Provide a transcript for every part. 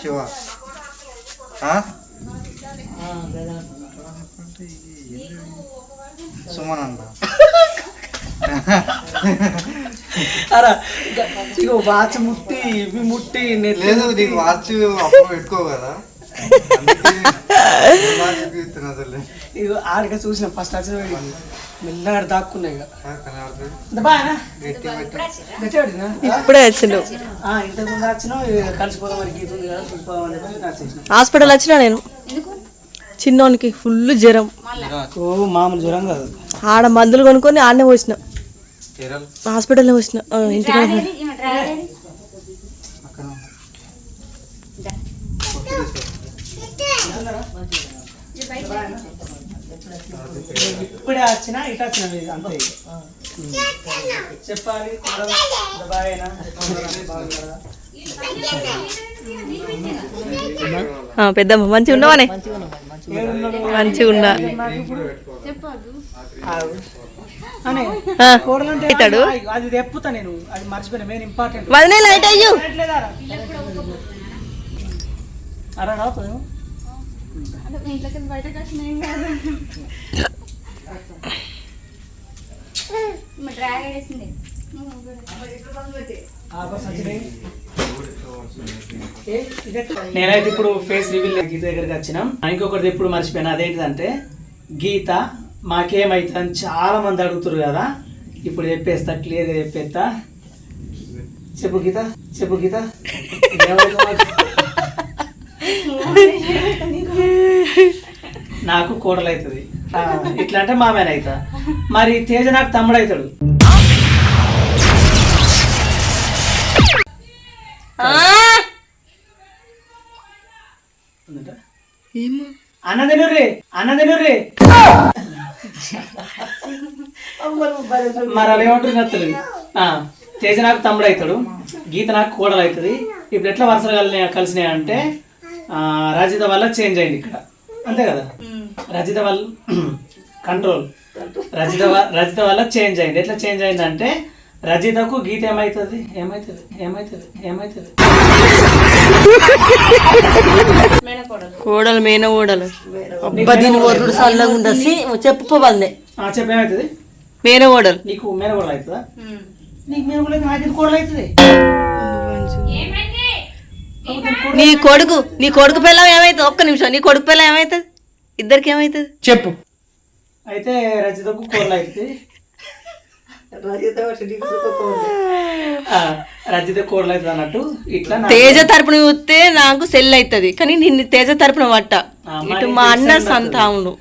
శివ సుమన్ అంట వాచ్ ముట్టి ఇవి ముట్టి లేదు నీకు వాచ్ అప్పుడు పెట్టుకో కదా ఆడిగా చూసిన ఫస్ట్ వచ్చిన మెల్లగా దాక్కున్నాయి ఇప్పుడే వచ్చిన ఇంతకుముందు వచ్చిన కలిసిపోదాం మరి గీత ఉంది కదా చూసిపోదామని హాస్పిటల్ వచ్చినా నేను చిన్నోనికి ఫుల్ జ్వరం. ఓ మామూలు జ్వరం కాదు. ఆడ మందులు కొనుక్కొని ఆడనే పోసిన హాస్పిటల్నే పోసిన ఇంటికి ఇప్పుడే వచ్చిన ఇటు వచ్చిన అంతే చెప్పాలి. పెద్దమ్మ మంచిగా ఉన్నావానే? మంచిగా ఉన్నా. అది తెప్పుతా నేను, అది మర్చిపోయినా మెయిన్ ఇంపార్టెంట్. వదిలే లైట్ అయ్యు అరా నేనైతే ఇప్పుడు ఫేస్ రివీల్ గీత దగ్గరికి వచ్చినాం. ఇంకొకటి ఇప్పుడు మర్చిపోయినా, అదేంటిదంటే గీత మాకేమైతుందని చాలా మంది అడుగుతారు కదా. ఇప్పుడు చెప్పేస్తా, క్లియర్గా చెప్పేస్తా. చెప్పు గీత, చెప్పు గీత. నాకు కోడలు అవుతుంది, ఇట్లా అంటే మామేన అవుతా. మరి తేజ నాకు తమ్ముడు అవుతాడు. అన్నదినుర్రి అన్నదినుర్రి మరి అలా ఏమంటారు నచ్చలేదు. తేజ నాకు తమ్ముడు అవుతాడు, గీత నాకు కోడలు అవుతుంది. ఇప్పుడు ఎట్లా వరుసలు కలిసినాయి అంటే రజిత వల్ల చేంజ్ అయింది ఇక్కడ, అంతే కదా. రజిత వల్ల కంట్రోల్, రజిత వల్ల చేంజ్ అయింది. ఎట్లా చేంజ్ అయింది అంటే రజితకు గీత ఏమైతుంది ఏమైతుంది ఏమైతుంది ఏమైతుంది కోడలు మేన ఓడలు ఒర్రుడు సల్లగా ఉందా చెప్పుకోబందే. చెప్పు ఏమైతుంది? మేన ఓడలు. నీకు మేన కోడలు అవుతుందా? నీకు మేన కోడలు నాకు కోడలు అవుతుంది. నీ కొడుకు పిల్ల ఏమైతుంది? ఒక్క నిమిషం, నీ కొడుకు పిల్ల ఏమైతుంది? ఇద్దరికి ఏమైతుంది చెప్పు. అయితే రజితకు కోడలు అవుతుంది, రజిత కోడలు అవుతుంది అన్నట్టు. ఇట్లా తేజ తరపున చూస్తే నాకు సెల్ అవుతుంది, కానీ నిన్ను తేజ తరపున పట్ట ఇటు మా అన్న సంతాముడు.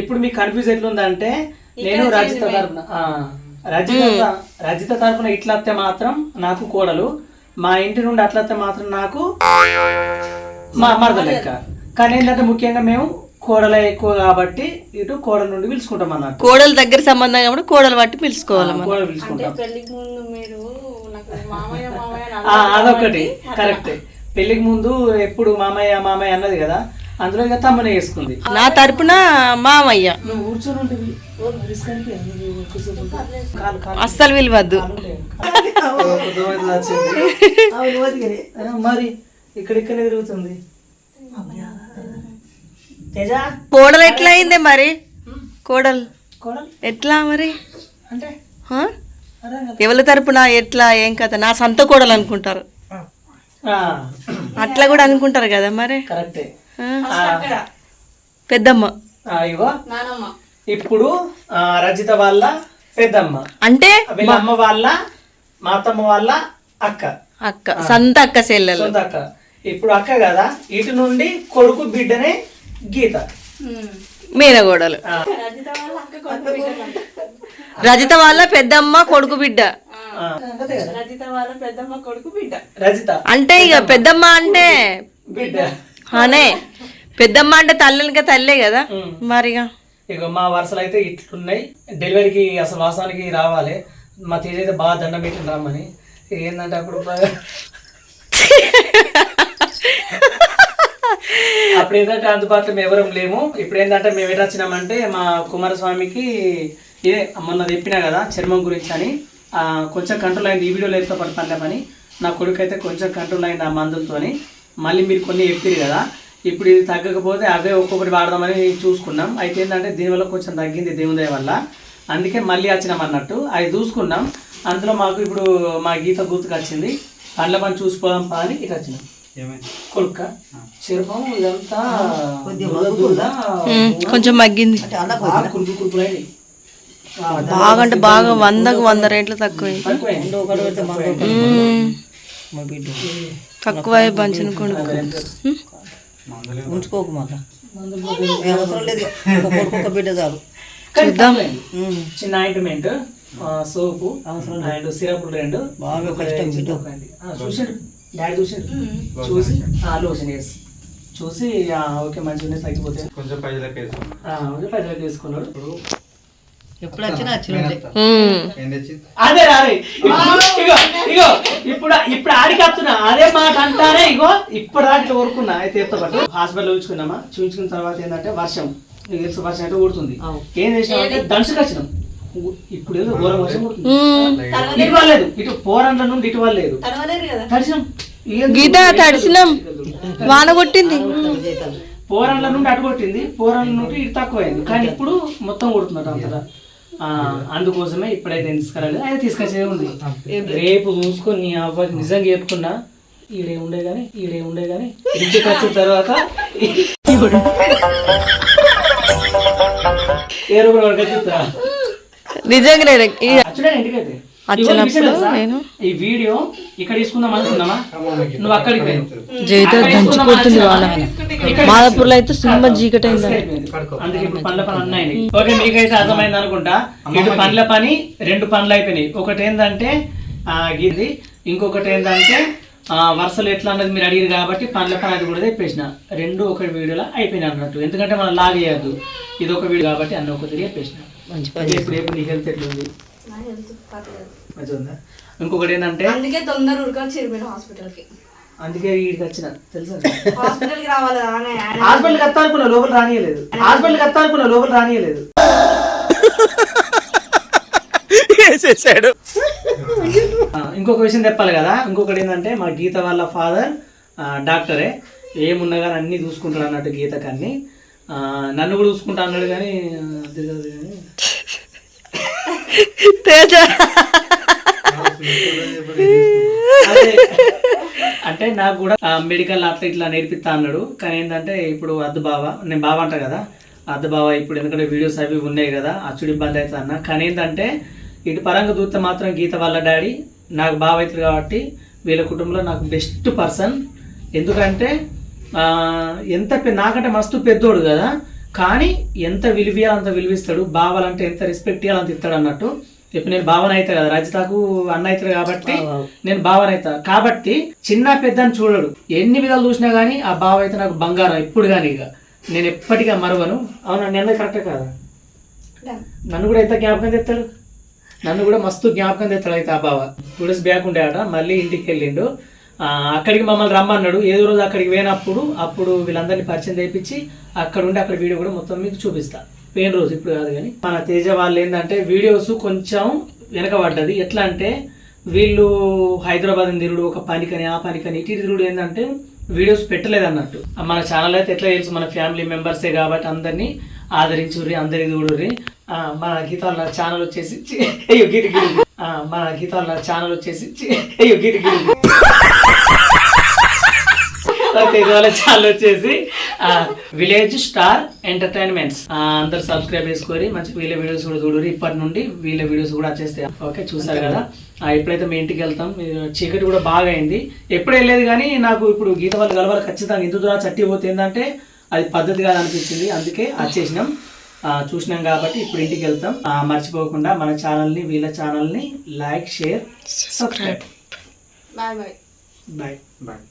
ఇప్పుడు మీకు కన్ఫ్యూజ్ ఎట్లుందంటే నేను రజిత తరపున రజిత తరపున ఇట్లా వస్తే మాత్రం నాకు కోడలు, మా ఇంటి నుండి అట్లా వస్తే మాత్రం నాకు మా మరద లెక్క. కానీ ఏంటంటే ముఖ్యంగా మేము కోడల ఎక్కువ కాబట్టి ఇటు కోడల నుండి పిలుచుకుంటాం అన్నట్టు. కోడల దగ్గర సంబంధం కాబట్టి కోడలు బట్టి పిలుచుకోవాలి, కోడలు పిలుచుకుంటాం. అదొకటి కరెక్ట్. పెళ్లికి ముందు ఎప్పుడు మామయ్య మామయ్య అన్నది కదా, అందులో ఇక తమ్మనే వేసుకుంది. నా తరపున మామయ్య. నువ్వు కూర్చొని అస్సలు విలువద్దు. మరి ఇక్కడిక్కడే తిరుగుతుంది. కోడలు ఎట్లా అయిందే మరి? కోడలు ఎట్లా మరి అంటే ఎవరి తరపున ఎట్లా ఏం కథ? నా సొంత కోడలు అనుకుంటారు, అట్లా కూడా అనుకుంటారు కదా మరి. కరెక్టే. పెద్దమ్మ ఇప్పుడు రజిత వాళ్ళ పెద్దమ్మ అంటే వీళ్ళమ్మ వాళ్ళ మా అత్తమ్మ వాళ్ళ అక్క సొంత అక్క చెల్లెలు. అక్క ఇప్పుడు అక్క కదా, ఇటు నుండి కొడుకు బిడ్డనే గీత. మేనగోడలు. రజిత వాళ్ళ పెద్దమ్మ కొడుకు బిడ్డ. రజిత అంటే ఇక పెద్దమ్మ అంటే బిడ్డ అనే, పెద్దమ్మ అంటే తల్లినిక తల్లే కదా మరిగా. ఇక మా వరుసలు అయితే ఇట్లున్నాయి. డెలివరీకి అసలు వాస్తవానికి రావాలి. మా తేజ అయితే బాగా దండం పెట్టిన రమ్మని. ఏంటంటే అప్పుడు అప్పుడు ఏంటంటే అందుబాటులో మేము ఎవరం లేము. ఇప్పుడు ఏంటంటే మేము ఎటు వచ్చినామంటే మా కుమారస్వామికి ఇదే మొన్న చెప్పినా కదా చర్మం గురించి అని, కొంచెం కంట్రోల్ అయింది. ఈ వీడియోలో అయితే పని నా కొడుకు అయితే కొంచెం కంట్రోల్ అయింది ఆ మందులతోని. మళ్ళీ మీరు కొన్ని చెప్పారు కదా, ఇప్పుడు ఇది తగ్గకపోతే అవే ఒక్కొక్కటి వాడదామని చూసుకున్నాం. అయితే ఏంటంటే దీనివల్ల కొంచెం తగ్గింది దేవుని వల్ల, అందుకే మళ్ళీ వచ్చినాం అన్నట్టు. అది చూసుకున్నాం. అందులో మాకు ఇప్పుడు మా గీత గుర్తుకు వచ్చింది. పండ్ల పని చూసిపోదాం పా అని ఇటు వచ్చినాం. కొడుక చర్మం ఇదంతా కొంచెం మగ్గింది బాగా, అంటే బాగా 100 రేట్లు తక్కువ తక్కువ పంచిన కొడుకు ఉంచుకోకు మళ్ళీ అవసరం లేదు, బిడ్డ చాలు. చూద్దాం. చిన్న ఆయింట్మెంట్, సోపు అండ్ సిరప్ 2 బాగా కష్టం. చూసాడు డాడీ, చూసి లోషన్ వేసి చూసి ఓకే మంచిగా తగ్గిపోతే కొంచెం పైసలకు వేసుకున్నాడు. ఎప్పుడు వచ్చినా అదే రారే ఇగో ఇప్పుడు ఆడికి వస్తున్నా అదే మాట అంటారే. ఇగో ఇప్పుడు దాంట్లో కోరుకున్నా. అయితే ఎత్తపట్టు హాస్పిటల్ చూపించుకున్నామా. చూపించుకున్న తర్వాత ఏంటంటే వర్షం వర్షం అయితే ఊడుతుంది. ఏం చేసినామంటే దంచుకు వచ్చినాం. ఇప్పుడు ఏదో ఘోరం వర్షం ఊడుతుంది. ఇటు వాళ్ళలేదు, ఇటు పోరండ్ల నుండి ఇటు వాళ్ళలేదు. తడిసినాం, గీత తడిసినాం, వాన కొట్టింది. పోరండ్ల నుండి అటు కొట్టింది, పోరండ్ల నుండి ఇటు తక్కువైంది. కానీ ఇప్పుడు మొత్తం కొడుతున్నట్టు అంతటా. అందుకోసమే ఇప్పుడైతే తీసుకురాలేదు. అయితే తీసుకొచ్చే ఉంది. రేపు చూసుకొని అవ్వకి నిజంగా చెప్పుకున్నా ఈడే ఉండే గానీ ఇంటికి వచ్చిన తర్వాత ఏ రూపాయలు వరకు చెప్తా నిజంగా ఇంటికైతే వచ్చినప్పుడు నేను ఈ వీడియో ఇక్కడ తీసుకుందాం అనుకున్నామా, నువ్వు అక్కడికి దంచుకుంటుంది వాళ్ళ మాదాపూర్లో అయితే సినిమా చీకటి అయింది. అందుకే ఇప్పుడు పండ్ల పని అన్నాయి. ఓకే, మీకైతే అర్థమైంది అనుకుంటా. ఇటు పండ్ల పని 2 పనులు అయిపోయినాయి. ఒకటి ఏంటంటే గిది, ఇంకొకటి ఏంటంటే వరుసలు ఎట్లా అన్నది మీరు అడిగారు కాబట్టి పండ్ల పని అది కూడా చెప్పేసిన. 2 ఒక వీడియోలో అయిపోయినాయి అన్నట్టు. ఎందుకంటే మనం లాగ్ చేయద్దు, ఇది ఒక వీడియో కాబట్టి అన్న ఒక తిరిగి చెప్పేసిన. ఇప్పుడు నీ హెల్త్ ఎట్లుంది? మంచిగా. ఇంకొకటి ఏంటంటే అందుకే తొందర ఉరకొచ్చి హాస్పిటల్కి, అందుకే వీడికి వచ్చిన తెలుసా. హాస్పిటల్కి రావాలి. హాస్పిటల్కి వస్తానుకున్నా, లోపల రానియలేదు. హాస్పిటల్కి వస్తానుకున్నా, లోపల రానియలేదు. ఇంకొక విషయం చెప్పాలి కదా. ఇంకొకటి ఏంటంటే మా గీత వాళ్ళ ఫాదర్ డాక్టరే. ఏమున్నా కానీ అన్ని చూసుకుంటాడు అన్నట్టు గీతకు అన్ని. నన్ను కూడా చూసుకుంటా అన్నాడు కానీ తేజ అంటే నాకు కూడా మెడికల్ అట్లా ఇట్లా నేర్పిస్తా అన్నాడు. కానీ ఏంటంటే ఇప్పుడు అద్దు బావ, నేను బావ అంటా కదా, అద్దు బావ ఇప్పుడు ఎందుకంటే వీడియోస్ అవి ఉన్నాయి కదా, అచ్చుడు ఇబ్బంది అవుతుంది అన్న. కానీ ఏంటంటే ఇటు పరంగా చూస్తే మాత్రం గీత వాళ్ళ డాడీ నాకు బావ అవుతుంది కాబట్టి వీళ్ళ కుటుంబంలో నాకు బెస్ట్ పర్సన్. ఎందుకంటే ఎంత నాకంటే మస్తు పెద్దోడు కదా, కానీ ఎంత విలువియాలి అంత విలువిస్తాడు. బావాలంటే ఎంత రెస్పెక్ట్ ఇవ్వాలి అంత ఇస్తాడు అన్నట్టు. ఇప్పుడు నేను భావన అవుతా కదా, రజితకు అన్న అవుతాడు కాబట్టి నేను భావన అవుతా కాబట్టి చిన్న పెద్దని చూడడు. ఎన్ని విధాలు చూసినా కానీ ఆ బావ అయితే నాకు బంగారం ఇప్పుడు కానీ. ఇక నేను ఎప్పటికీ మరవను. అవునా, నేను కరెక్టే కదా. నన్ను కూడా ఎంత జ్ఞాపకం తెస్తాడు, నన్ను కూడా మస్తు జ్ఞాపకం తెస్తాడు. అయితే ఆ బావ 2 days బ్యాక్ ఉండేట, మళ్ళీ ఇంటికి వెళ్ళిండు. అక్కడికి మమ్మల్ని రమ్మన్నాడు. ఏదో రోజు అక్కడికి పోయినప్పుడు అప్పుడు వీళ్ళందరినీ పరిచయం చేయించి అక్కడ ఉండి అక్కడ వీడియో కూడా మొత్తం మీకు చూపిస్తా. పోయిన రోజు ఇప్పుడు కాదు కానీ. మన తేజ వాళ్ళు ఏంటంటే వీడియోస్ కొంచెం వెనకబడ్డది. ఎట్లా అంటే వీళ్ళు హైదరాబాద్ తిరుగుడు, ఒక పనికని ఆ పనికని ఇటు తిరుగుడు ఏంటంటే వీడియోస్ పెట్టలేదు అన్నట్టు. మన ఛానల్ అయితే ఎట్లా తెలుసు, మన ఫ్యామిలీ మెంబర్సే కాబట్టి అందరినీ ఆదరించుర్రి, అందరి చూడుర్రి. మన గీతాల ఛానల్ వచ్చేసి అయ్యో గీత గిరి, మన గీతాల ఛానల్ వచ్చేసి అయ్యో గీత గిరి ఛానల్ వచ్చేసి విలేజ్ స్టార్ ఎంటర్టైన్మెంట్స్. అందరు సబ్స్క్రైబ్ చేసుకొని మంచి వీళ్ళ వీడియోస్ కూడా చూడరు. ఇప్పటి నుండి వీళ్ళ వీడియోస్ కూడా వచ్చేస్తాయి. ఓకే, చూసారు కదా. ఇప్పుడైతే మీ ఇంటికి వెళ్తాం. చీకటి కూడా బాగా అయింది. ఎప్పుడు వెళ్ళలేదు కానీ నాకు ఇప్పుడు గీత వాళ్ళు కలవాలి ఖచ్చితంగా. ఇందుకు చట్టి పోతే ఏంటంటే అది పద్ధతి కాదు అనిపించింది, అందుకే వచ్చేసినాం. చూసినాం కాబట్టి ఇప్పుడు ఇంటికి వెళ్తాం. మర్చిపోకుండా మన ఛానల్ని, వీళ్ళ ఛానల్ని like, share, subscribe. Bye bye. Bye. Bye.